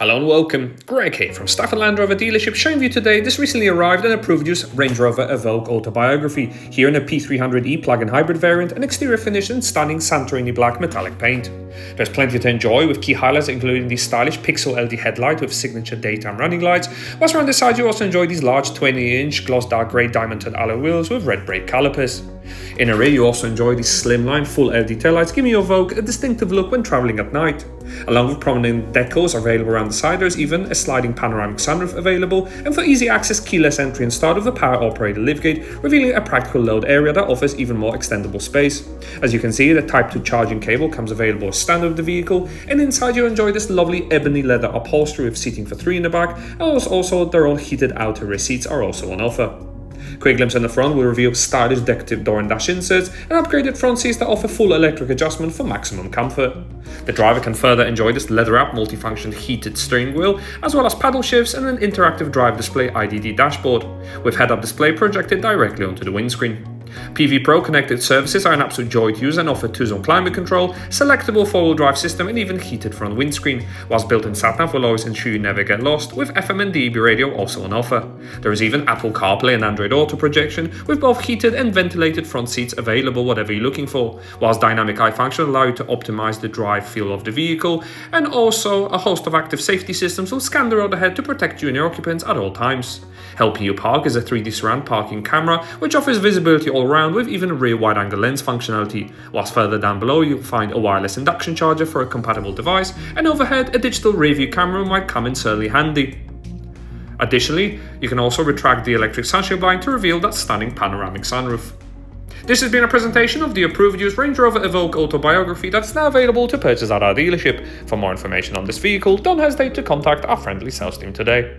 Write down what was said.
Hello and welcome, Greg here from Stafford Land Rover dealership, showing you today this recently arrived and approved used Range Rover Evoque Autobiography, here in a P300e plug-in hybrid variant and exterior finish in stunning Santorini black metallic paint. There's plenty to enjoy with key highlights including the stylish Pixel LED headlight with signature daytime running lights, whilst around the side you also enjoy these large 20-inch gloss dark grey diamond-toned alloy wheels with red brake calipers. In the rear you also enjoy these slimline full LED taillights, giving your Evoque a distinctive look when travelling at night. Along with prominent decals available around the side, there's even a sliding panoramic sunroof available, and for easy access keyless entry and start with a power operated liftgate, revealing a practical load area that offers even more extendable space. As you can see, the Type 2 charging cable comes available as standard with the vehicle, and inside you enjoy this lovely ebony leather upholstery with seating for 3 in the back, and also their own heated outer rear seats are also on offer. Quick glimpse in the front will reveal stylish decorative door and dash inserts and upgraded front seats that offer full electric adjustment for maximum comfort. The driver can further enjoy this leather-wrapped multifunction heated steering wheel, as well as paddle shifts and an interactive drive display IDD dashboard, with head-up display projected directly onto the windscreen. PV Pro connected services are an absolute joy to use and offer 2-zone climate control, selectable 4-wheel drive system and even heated front windscreen, whilst built-in sat-nav will always ensure you never get lost, with FM and DAB radio also on offer. There is even Apple CarPlay and Android Auto projection, with both heated and ventilated front seats available whatever you're looking for, whilst Dynamic Eye function will allow you to optimize the drive feel of the vehicle, and also a host of active safety systems will scan the road ahead to protect you and your occupants at all times. Helping you park is a 3D surround parking camera, which offers visibility all around with even a rear wide-angle lens functionality, whilst further down below you'll find a wireless induction charger for a compatible device, and overhead a digital rear view camera might come in surely handy. Additionally, you can also retract the electric sunshade blind to reveal that stunning panoramic sunroof. This has been a presentation of the approved used Range Rover Evoque Autobiography that's now available to purchase at our dealership. For more information on this vehicle, don't hesitate to contact our friendly sales team today.